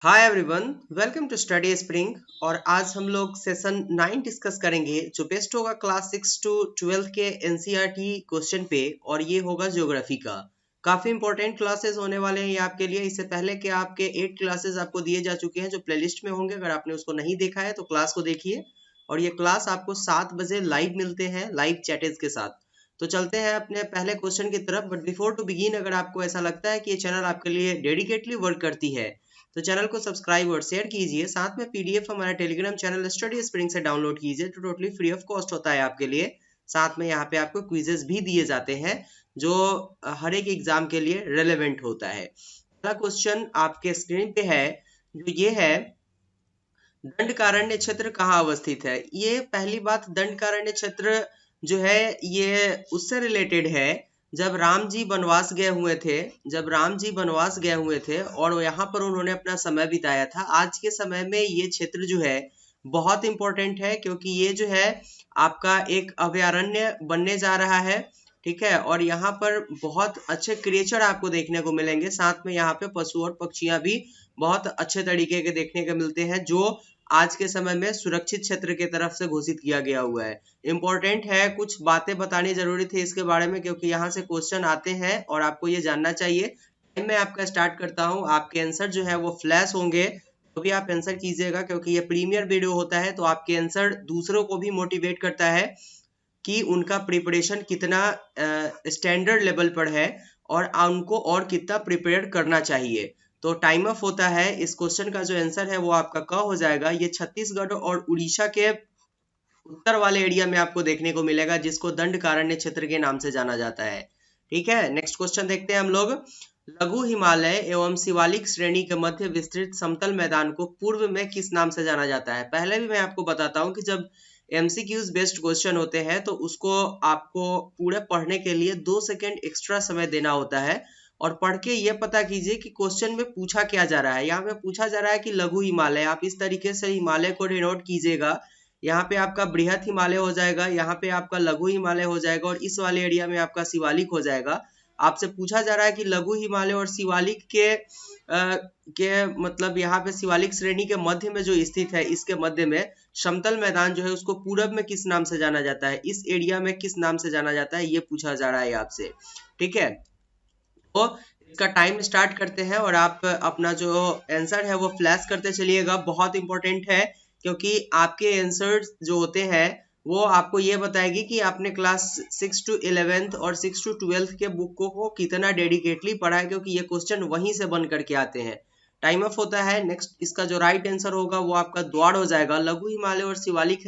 Hi everyone, welcome to Study Spring. और आज हम लोग सेशन 9 डिस्कस करेंगे जो बेस्ट होगा क्लास 6 टू 12 के एनसीईआरटी क्वेश्चन पे, और ये होगा ज्योग्राफी का। काफी इंपॉर्टेंट क्लासेस होने वाले हैं ये आपके लिए। इससे पहले के आपके 8 क्लासेस आपको दिए जा चुके हैं जो प्लेलिस्ट में होंगे। अगर आपने उसको नहीं देखा है तो क्लास को देखिए। और ये क्लास आपको 7 बजे लाइव मिलते हैं, लाइव चैटेज के साथ। तो चलते हैं अपने पहले क्वेश्चन की तरफ। बट बिफोर टू बिगिन, अगर आपको ऐसा लगता है कि ये चैनल आपके लिए डेडिकेटली वर्क करती है तो चैनल को सब्सक्राइब और शेयर कीजिए। साथ में पीडीएफ हमारे टेलीग्राम चैनल स्टडी स्प्रिंग से डाउनलोड कीजिए, जो टोटली फ्री ऑफ कॉस्ट होता है आपके लिए। साथ में यहाँ पे आपको क्विजेस भी दिए जाते हैं जो हर एक एग्जाम के लिए रेलेवेंट होता है। पहला क्वेश्चन आपके स्क्रीन पे है, जो ये है, दंडकारण्य क्षेत्र कहाँ अवस्थित है। ये पहली बात, दंडकारण्य क्षेत्र जो है ये उससे रिलेटेड है जब राम जी वनवास गए हुए थे। जब राम जी वनवास गए हुए थे और यहाँ पर उन्होंने अपना समय बिताया था। आज के समय में ये क्षेत्र जो है बहुत इंपॉर्टेंट है, क्योंकि ये जो है आपका एक अभयारण्य बनने जा रहा है। ठीक है, और यहाँ पर बहुत अच्छे क्रिएचर आपको देखने को मिलेंगे। साथ में यहाँ पे पशु और पक्षियां भी बहुत अच्छे तरीके के देखने को मिलते हैं, जो आज के समय में सुरक्षित क्षेत्र की तरफ से घोषित किया गया हुआ है। इंपॉर्टेंट है, कुछ बातें बतानी जरूरी थी इसके बारे में, क्योंकि यहाँ से क्वेश्चन आते हैं और आपको ये जानना चाहिए। टाइम मैं आपका स्टार्ट करता हूँ। आपके आंसर जो है वो फ्लैश होंगे, तो भी आप आंसर कीजिएगा, क्योंकि ये प्रीमियर वीडियो होता है। तो आपके आंसर दूसरों को भी मोटिवेट करता है कि उनका प्रिपरेशन कितना स्टैंडर्ड लेवल पर है और उनको और कितना प्रिपेयर करना चाहिए। तो टाइम अप होता है। इस क्वेश्चन का जो आंसर है वो आपका क हो जाएगा। ये छत्तीसगढ़ और उड़ीसा के उत्तर वाले एरिया में आपको देखने को मिलेगा, जिसको दंडकारण्य क्षेत्र के नाम से जाना जाता है। ठीक है, नेक्स्ट क्वेश्चन देखते हैं हम लोग। लघु हिमालय एवं शिवालिक श्रेणी के मध्य विस्तृत समतल मैदान को पूर्व में किस नाम से जाना जाता है। पहले भी मैं आपको बताता हूँ कि जब एमसीक्यूज बेस्ड क्वेश्चन होते हैं तो उसको आपको पूरे पढ़ने के लिए 2 सेकंड एक्स्ट्रा समय देना होता है, और पढ़ के ये पता कीजिए कि क्वेश्चन में पूछा क्या जा रहा है। यहाँ पे पूछा जा रहा है कि लघु हिमालय, आप इस तरीके से हिमालय को डिनोट कीजिएगा। यहाँ पे आपका बृहत हिमालय हो जाएगा, यहाँ पे आपका लघु हिमालय हो जाएगा, और इस वाले एरिया में आपका शिवालिक हो जाएगा। आपसे पूछा जा रहा है कि लघु हिमालय और शिवालिक के मतलब यहाँ पे शिवालिक श्रेणी के मध्य में जो स्थित है, इसके मध्य में समतल मैदान जो है उसको पूरब में किस नाम से जाना जाता है, इस एरिया में किस नाम से जाना जाता है, ये पूछा जा रहा है आपसे। ठीक है, तो इसका टाइम स्टार्ट करते हैं और आप अपना जो आंसर है वो फ्लैश करते चलिएगा। बहुत इंपॉर्टेंट है, क्योंकि आपके आंसर जो होते हैं वो आपको ये बताएगी कि आपने क्लास 6 टू 11th और 6 टू 12th के बुक को कितना डेडिकेटली पढ़ा है, क्योंकि ये क्वेश्चन वहीं से बन करके आते हैं। टाइम अप होता है। नेक्स्ट, इसका जो राइट आंसर होगा वो आपका द्वार हो जाएगा। लघु हिमालय और शिवालिक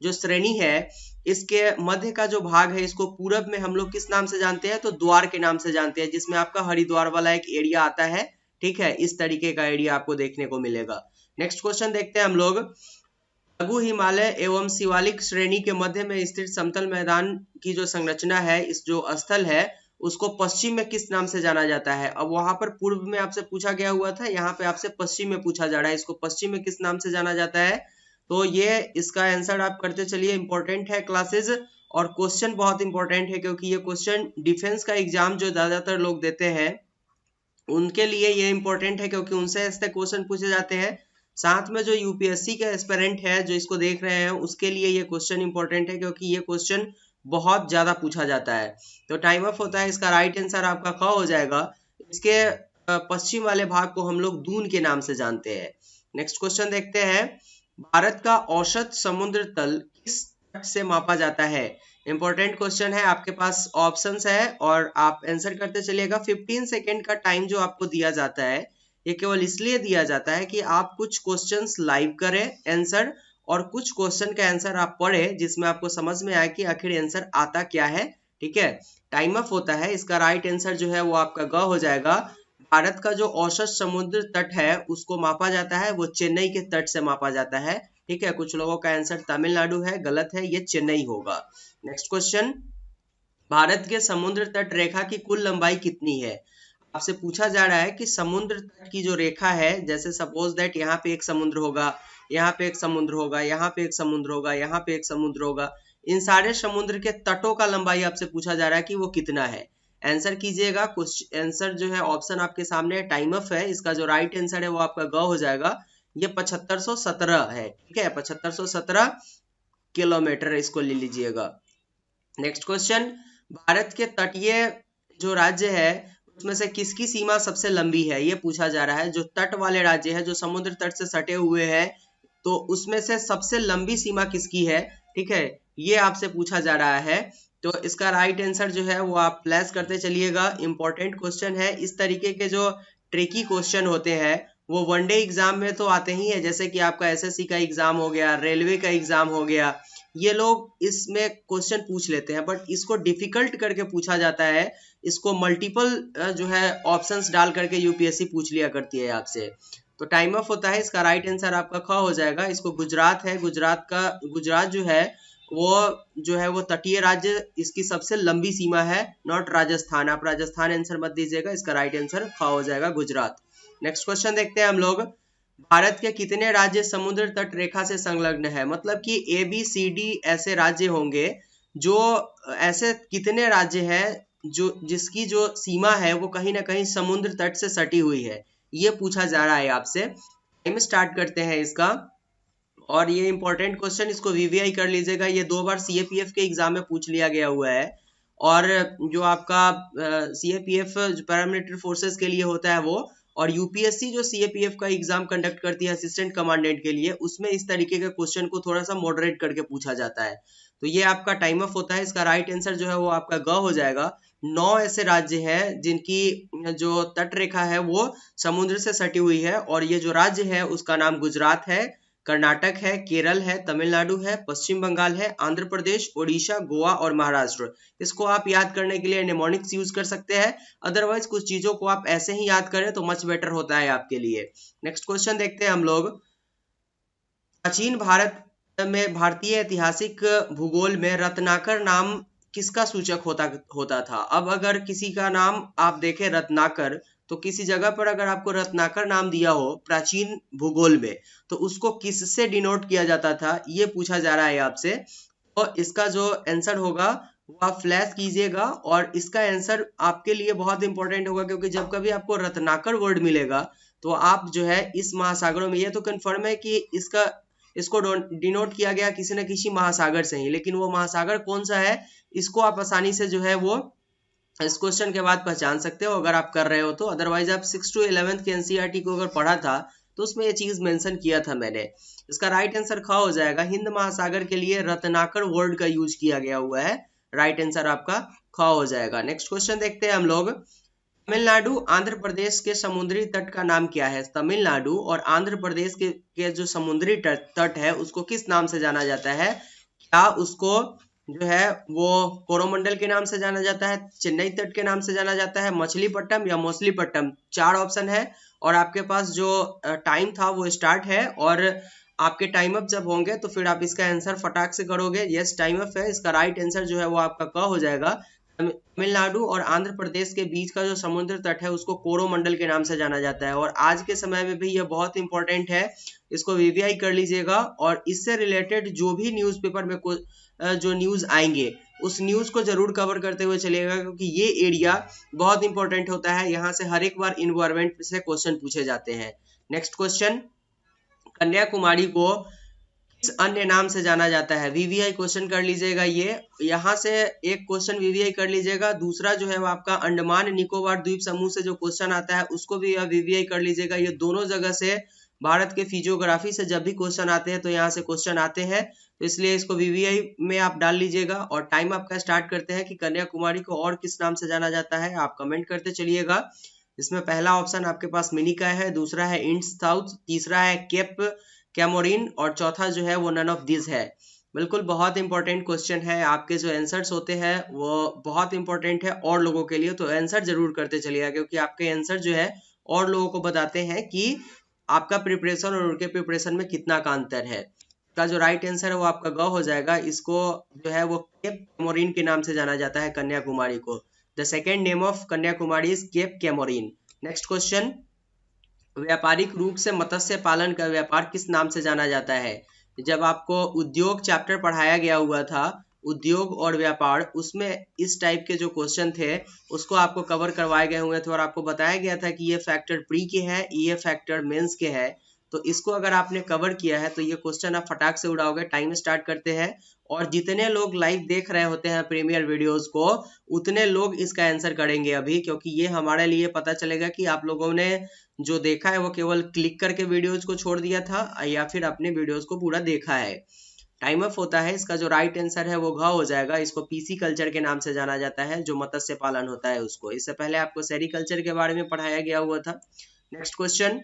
जो श्रेणी है, इसके मध्य का जो भाग है, इसको पूरब में हम लोग किस नाम से जानते हैं, तो द्वार के नाम से जानते हैं, जिसमें आपका हरिद्वार वाला एक एरिया आता है। ठीक है, इस तरीके का एरिया आपको देखने को मिलेगा। नेक्स्ट क्वेश्चन देखते हैं हम लोग। लघु हिमालय एवं शिवालिक श्रेणी के मध्य में स्थित समतल मैदान की जो संरचना है, इस जो स्थल है, उसको पश्चिम में किस नाम से जाना जाता है। अब वहां पर पूर्व में आपसे पूछा गया हुआ था, यहाँ पे आपसे पश्चिम में पूछा जा रहा है, इसको पश्चिम में किस नाम से जाना जाता है। तो ये इसका आंसर आप करते चलिए। इंपॉर्टेंट है क्लासेस, और क्वेश्चन बहुत इंपॉर्टेंट है, क्योंकि ये क्वेश्चन डिफेंस का एग्जाम जो ज्यादातर लोग देते हैं उनके लिए ये इंपॉर्टेंट है, क्योंकि उनसे ऐसे क्वेश्चन पूछे जाते हैं। साथ में जो यूपीएससी के एस्पिरेंट है जो इसको देख रहे हैं, उसके लिए ये क्वेश्चन इंपॉर्टेंट है, क्योंकि ये क्वेश्चन बहुत ज्यादा पूछा जाता है। तो टाइम अप होता है। इसका राइट आंसर आपका ख हो जाएगा। इसके पश्चिम वाले भाग को हम लोग दून के नाम से जानते हैं। नेक्स्ट क्वेश्चन देखते हैं। भारत का औसत समुद्र तल किस तट से मापा जाता है। इंपॉर्टेंट क्वेश्चन है, आपके पास ऑप्शंस है और आप आंसर करते चलिएगा। 15 सेकेंड का टाइम जो आपको दिया जाता है, ये केवल इसलिए दिया जाता है कि आप कुछ क्वेश्चंस लाइव करें आंसर, और कुछ क्वेश्चन का आंसर आप पढ़ें, जिसमें आपको समझ में आए कि आखिर आंसर आता क्या है। ठीक है, टाइम अप होता है। इसका राइट आंसर जो है वो आपका ग हो जाएगा। भारत का जो औसत समुद्र तट है उसको मापा जाता है, वो चेन्नई के तट से मापा जाता है। ठीक है, कुछ लोगों का आंसर तमिलनाडु है, गलत है, ये चेन्नई होगा। Next question. भारत के समुद्र तट रेखा की कुल लंबाई कितनी है। आपसे पूछा जा रहा है कि समुद्र तट की जो रेखा है, जैसे सपोज दैट यहाँ पे एक समुद्र होगा, यहाँ पे एक समुद्र होगा, यहाँ पे एक समुद्र होगा, यहाँ पे एक समुद्र होगा, इन सारे समुद्र के तटों का लंबाई आपसे पूछा जा रहा है कि वो कितना है। आंसर कीजिएगा। आंसर जो है ऑप्शन आपके सामने टाइम अप है, इसका जो राइट आंसर है वो आपका ग हो जाएगा। ये 7517 है, ठीक है, 7517 किलोमीटर इसको ले लीजिएगा। नेक्स्ट क्वेश्चन, भारत के तटीय जो राज्य है उसमें से किसकी सीमा सबसे लंबी है, ये पूछा जा रहा है। जो तट वाले राज्य है, जो समुद्र तट से सटे हुए हैं, तो उसमें से सबसे लंबी सीमा किसकी है, ठीक है, ये आपसे पूछा जा रहा है। तो इसका राइट आंसर जो है वो आप फ्लैश करते चलिएगा। इंपॉर्टेंट क्वेश्चन है। इस तरीके के जो ट्रिकी क्वेश्चन होते हैं वो वनडे एग्जाम में तो आते ही है, जैसे कि आपका एसएससी का एग्जाम हो गया, रेलवे का एग्जाम हो गया, ये लोग इसमें क्वेश्चन पूछ लेते हैं, बट इसको डिफिकल्ट करके पूछा जाता है। इसको मल्टीपल जो है ऑप्शंस डाल करके यूपीएससी पूछ लिया करती है आपसे। तो टाइम ऑफ होता है, इसका राइट आंसर आपका ख हो जाएगा। इसको गुजरात है, गुजरात जो है वो तटीय राज्य, इसकी सबसे लंबी सीमा है, नॉट राजस्थान। आप राजस्थान आंसर मत दीजिएगा, इसका राइट आंसर ख हो जाएगा, गुजरात। नेक्स्ट क्वेश्चन देखते हैं हम लोग। भारत के कितने राज्य समुद्र तट रेखा से संलग्न है, मतलब कि ए बी सी डी ऐसे राज्य होंगे, जो ऐसे कितने राज्य हैं जो जिसकी जो सीमा है वो कहीं ना कहीं समुद्र तट से सटी हुई है, ये पूछा जा रहा है आपसे। टाइम स्टार्ट करते हैं इसका। और ये इंपॉर्टेंट क्वेश्चन, इसको वीवीआई कर लीजिएगा। ये 2 बार सीएपीएफ के एग्जाम में पूछ लिया गया हुआ है। और जो आपका सीएपीएफ पैरामिलिट्री फोर्सेस के लिए होता है वो, और यूपीएससी जो सीएपीएफ का एग्जाम कंडक्ट करती है असिस्टेंट कमांडेंट के लिए, उसमें इस तरीके के क्वेश्चन को थोड़ा सा मॉडरेट करके पूछा जाता है। तो ये आपका टाइम ऑफ होता है। इसका राइट आंसर जो है वो आपका ग हो जाएगा। 9 ऐसे राज्य हैं जिनकी जो तट रेखा है वो समुद्र से सटी हुई है, और ये जो राज्य है उसका नाम गुजरात है, कर्नाटक है, केरल है, तमिलनाडु है, पश्चिम बंगाल है, आंध्र प्रदेश, ओडिशा, गोवा और महाराष्ट्र। इसको आप याद करने के लिए निमोनिक्स यूज कर सकते हैं, अदरवाइज कुछ चीजों को आप ऐसे ही याद करें तो मच बेटर होता है आपके लिए। नेक्स्ट क्वेश्चन देखते हैं हम लोग। प्राचीन भारत में भारतीय ऐतिहासिक भूगोल में रत्नाकर नाम किसका सूचक होता था। अब अगर किसी का नाम आप देखें रत्नाकर, तो किसी जगह पर अगर आपको रत्नाकर नाम दिया हो प्राचीन भूगोल में, तो उसको किससे डिनोट किया जाता था, ये पूछा जा रहा है आपसे। और इसका जो आंसर होगा वो आप फ्लैश कीजिएगा, और इसका आंसर आपके लिए बहुत इंपॉर्टेंट होगा, क्योंकि जब कभी आपको रत्नाकर वर्ड मिलेगा तो आप जो है इस महासागरों में, ये तो कंफर्म है कि इसको डिनोट किया गया किसी न किसी महासागर से ही, लेकिन वो महासागर कौन सा है इसको आप आसानी से जो है वो इस क्वेश्चन के बाद पहचान सकते हो अगर आप कर रहे हो तो। अदरवाइज आप 6 to 11 के एनसीईआरटी को अगर पढ़ा था तो उसमें ये चीज मेंशन किया था मैंने। इसका राइट आंसर ख हो जाएगा। हिंद महासागर के लिए रत्नाकर वर्ड का यूज किया गया हुआ है, राइट आंसर आपका ख हो जाएगा। नेक्स्ट क्वेश्चन देखते हैं हम लोग। तमिलनाडु आंध्र प्रदेश के समुद्री तट का नाम क्या है। तमिलनाडु और आंध्र प्रदेश के जो समुद्री तट है उसको किस नाम से जाना जाता है। क्या उसको जो है वो कोरोमंडल के नाम से जाना जाता है, चेन्नई तट के नाम से जाना जाता है, मछलीपट्टम या मोसलीपट्टम। 4 ऑप्शन है, और आपके पास जो टाइम था वो स्टार्ट है, और आपके टाइम अप जब होंगे तो फिर आप इसका आंसर फटाक से करोगे। यस, टाइम अप है। इसका राइट आंसर जो है वो आपका क हो जाएगा। तमिलनाडु और आंध्र प्रदेश के बीच का जो समुद्र तट है उसको कोरोमंडल के नाम से जाना जाता है, और आज के समय में भी ये बहुत इंपॉर्टेंट है, इसको वीवीआई कर लीजिएगा। और इससे रिलेटेड जो भी न्यूज़पेपर में जो न्यूज आएंगे उस न्यूज को जरूर कवर करते हुए चलिएगा, क्योंकि ये एरिया बहुत इंपॉर्टेंट होता है, यहाँ से हर एक बार इन्वायरमेंट से क्वेश्चन पूछे जाते हैं। नेक्स्ट क्वेश्चन, कन्याकुमारी को किस अन्य नाम से जाना जाता है। वीवीआई क्वेश्चन कर लीजिएगा, ये यहाँ से एक क्वेश्चन वीवीआई कर लीजिएगा। दूसरा जो है वो आपका अंडमान निकोबार द्वीप समूह से जो क्वेश्चन आता है उसको भी वीवीआई कर लीजिएगा। ये दोनों जगह से भारत के फिजियोग्राफी से जब भी क्वेश्चन आते हैं तो यहाँ से क्वेश्चन आते हैं, तो इसलिए इसको वीवीआई में आप डाल लीजिएगा। और टाइम आपका स्टार्ट करते हैं कि कन्याकुमारी को और किस नाम से जाना जाता है, आप कमेंट करते चलिएगा। इसमें पहला ऑप्शन आपके पास मिनिका है, दूसरा है इंड्स साउथ, तीसरा है केप कैमोरिन, और चौथा जो है वो नन ऑफ दिस है। बिल्कुल बहुत इंपॉर्टेंट क्वेश्चन है। आपके जो आंसर्स होते हैं वो बहुत इंपॉर्टेंट है और लोगों के लिए, तो आंसर जरूर करते चलिएगा, क्योंकि आपके आंसर जो है और लोगों को बताते हैं कि आपका प्रिपरेशन और उनके प्रिपरेशन में कितना का अंतर है। का जो राइट आंसर है वो आपका ग हो जाएगा। इसको जो है वो केप कैमोरिन के नाम से जाना जाता है कन्याकुमारी को। The second name of Kanyakumari is Cape Comorin. Next question, व्यापारिक रूप से मत्स्य पालन का व्यापार किस नाम से जाना जाता है। जब आपको उद्योग चैप्टर पढ़ाया गया हुआ था, उद्योग और व्यापार, उसमें इस टाइप के जो क्वेश्चन थे उसको आपको कवर करवाए गए हुए थे और आपको बताया गया था कि ये फैक्टर प्री के है, ये फैक्टर मेंस के है। तो इसको अगर आपने कवर किया है तो ये क्वेश्चन आप फटाक से उड़ाओगे। टाइम स्टार्ट करते हैं, और जितने लोग लाइव देख रहे होते हैं प्रीमियर वीडियोस को, उतने लोग इसका आंसर करेंगे अभी, क्योंकि ये हमारे लिए पता चलेगा कि आप लोगों ने जो देखा है वो केवल क्लिक करके वीडियोस को छोड़ दिया था या फिर अपने वीडियोस को पूरा देखा है। टाइम अप होता है। इसका जो राइट आंसर है वो घ हो जाएगा। इसको पीसी कल्चर के नाम से जाना जाता है, जो मत्स्य पालन होता है उसको। इससे पहले आपको सेरिकल्चर के बारे में पढ़ाया गया हुआ था। नेक्स्ट क्वेश्चन,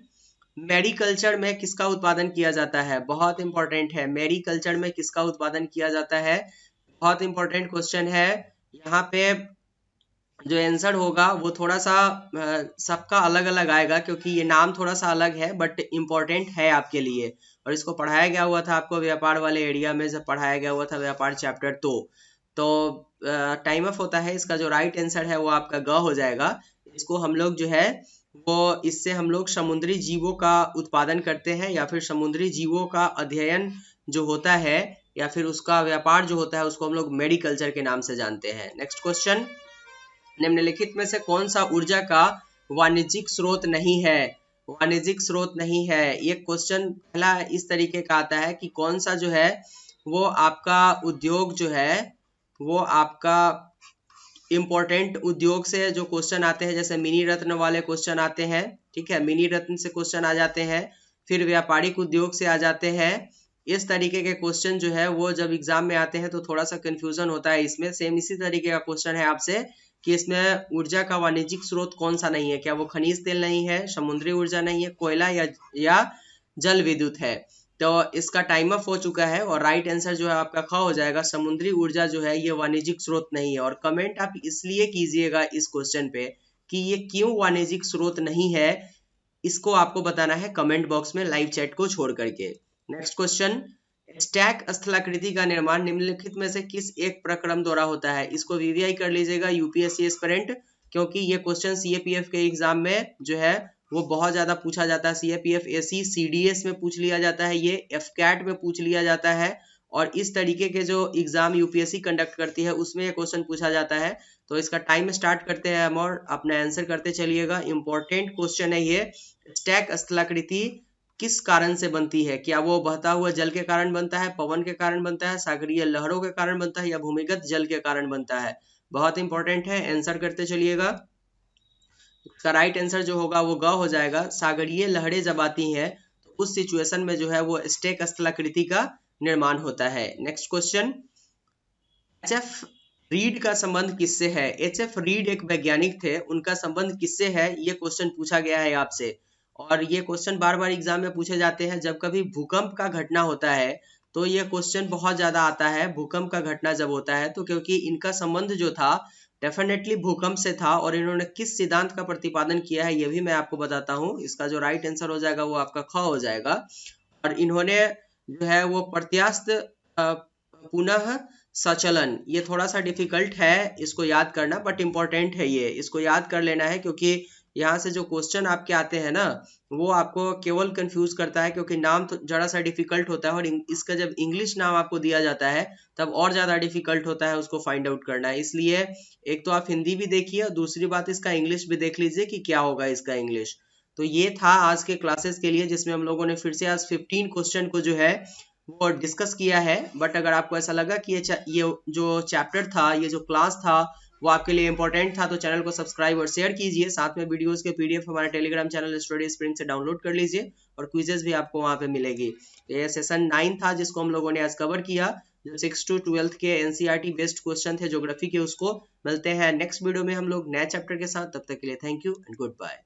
मेरिकल्चर में किसका उत्पादन किया जाता है? बहुत इंपॉर्टेंट है। मेरिकल्चर में किसका उत्पादन किया जाता है? बहुत इंपॉर्टेंट क्वेश्चन है। यहाँ पे जो आंसर होगा वो थोड़ा सा सबका अलग अलग आएगा, क्योंकि ये नाम थोड़ा सा अलग है, बट इम्पोर्टेंट है आपके लिए। और इसको पढ़ाया गया हुआ था आपको व्यापार वाले एरिया में, जब पढ़ाया गया हुआ था व्यापार चैप्टर। तो टाइम अप होता है। इसका जो राइट आंसर है वो आपका ग हो जाएगा। इसको हम लोग जो है वो इससे हम लोग समुद्री जीवों का उत्पादन करते हैं, या फिर समुद्री जीवों का अध्ययन जो होता है या फिर उसका व्यापार जो होता है उसको हम लोग मेरिकल्चर के नाम से जानते हैं। नेक्स्ट क्वेश्चन, निम्नलिखित में से कौन सा ऊर्जा का वाणिज्यिक स्रोत नहीं है? वाणिज्यिक स्रोत नहीं है। ये क्वेश्चन पहला इस तरीके का आता है कि कौन सा जो है वो आपका उद्योग जो है वो आपका इम्पोर्टेंट उद्योग से जो क्वेश्चन आते हैं, जैसे मिनी रत्न वाले क्वेश्चन आते हैं, ठीक है, मिनी रत्न से क्वेश्चन आ जाते हैं, फिर व्यापारिक उद्योग से आ जाते हैं। इस तरीके के क्वेश्चन जो है वो जब एग्जाम में आते हैं तो थोड़ा सा कंफ्यूजन होता है इसमें। सेम इसी तरीके का क्वेश्चन है आपसे कि इसमें ऊर्जा का वाणिज्यिक स्रोत कौन सा नहीं है? क्या वो खनिज तेल नहीं है, समुद्री ऊर्जा नहीं है, कोयला या जल विद्युत है? तो इसका टाइम अप हो चुका है और राइट आंसर जो है आपका ख हो जाएगा। समुद्री ऊर्जा जो है ये वाणिज्यिक स्रोत नहीं है। और कमेंट आप इसलिए कीजिएगा इस क्वेश्चन पे कि ये क्यों वाणिज्यिक स्रोत नहीं है, इसको आपको बताना है कमेंट बॉक्स में लाइव चैट को छोड़ करके। नेक्स्ट क्वेश्चन, स्टैक स्थलाकृति का निर्माण निम्नलिखित में से किस एक प्रक्रम द्वारा होता है? इसको वीवीआई कर लीजिएगा यूपीएससी एस्पिरेंट, क्योंकि ये क्वेश्चन सीएपीएफ के एग्जाम में जो है वो बहुत ज्यादा पूछा जाता है। सीएपीएफ एसी सीडीएस में पूछ लिया जाता है, ये एफकैट में पूछ लिया जाता है, और इस तरीके के जो एग्जाम यूपीएससी कंडक्ट करती है उसमें ये क्वेश्चन पूछा जाता है। तो इसका टाइम स्टार्ट करते हैं हम और अपना आंसर करते चलिएगा। इंपॉर्टेंट क्वेश्चन है ये। स्टैक स्थलाकृति किस कारण से बनती है? क्या वो बहता हुआ जल के कारण बनता है, पवन के कारण बनता है, सागरीय लहरों के कारण बनता है, या भूमिगत जल के कारण बनता है? बहुत इंपॉर्टेंट है, आंसर करते चलिएगा। इसका राइट आंसर जो होगा वो ग हो जाएगा। सागरीय लहरें जब आती हैं तो उस सिचुएशन में जो है वो स्टैक स्थलाकृति का निर्माण होता है। Next question, HF. रीड का संबंध किससे है? एच.एफ. रीड एक वैज्ञानिक थे, उनका संबंध किससे है ये क्वेश्चन पूछा गया है आपसे। और ये क्वेश्चन बार बार एग्जाम में पूछे जाते हैं। जब कभी भूकंप का घटना होता है तो ये क्वेश्चन बहुत ज्यादा आता है। भूकंप का घटना जब होता है तो क्योंकि इनका संबंध जो था डेफिनेटली भूकंप से था, और इन्होंने किस सिद्धांत का प्रतिपादन किया है ये भी मैं आपको बताता हूँ। इसका जो राइट आंसर हो जाएगा वो आपका ख हो जाएगा। और इन्होंने जो है वो प्रत्यास्थ पुनः सचलन, ये थोड़ा सा डिफिकल्ट है इसको याद करना, बट इम्पोर्टेंट है ये, इसको याद कर लेना है, क्योंकि यहाँ से जो क्वेश्चन आपके आते हैं ना वो आपको केवल कंफ्यूज करता है, क्योंकि नाम तो जरा सा डिफिकल्ट होता है और इसका जब इंग्लिश नाम आपको दिया जाता है तब और ज्यादा डिफिकल्ट होता है उसको फाइंड आउट करना है। इसलिए एक तो आप हिंदी भी देखिए और दूसरी बात इसका इंग्लिश भी देख लीजिए कि क्या होगा इसका इंग्लिश। तो ये था आज के क्लासेस के लिए, जिसमें हम लोगों ने फिर से आज 15 क्वेश्चन को जो है वो डिस्कस किया है। बट अगर आपको ऐसा लगा कि ये जो चैप्टर था, ये जो क्लास था वो आपके लिए इंपॉर्टेंट था, तो चैनल को सब्सक्राइब और शेयर कीजिए। साथ में वीडियोस के पीडीएफ हमारे टेलीग्राम चैनल स्टडी स्प्रिंग से डाउनलोड कर लीजिए, और क्विजेस भी आपको वहां पे मिलेगी। ये सेशन 9 था जिसको हम लोगों ने आज कवर किया, जो 6 to 12 के एनसीईआरटी बेस्ड क्वेश्चन थे ज्योग्राफी के। उसको मिलते हैं नेक्स्ट वीडियो में हम लोग नए चैप्टर के साथ। तब तक के लिए thank you and good bye.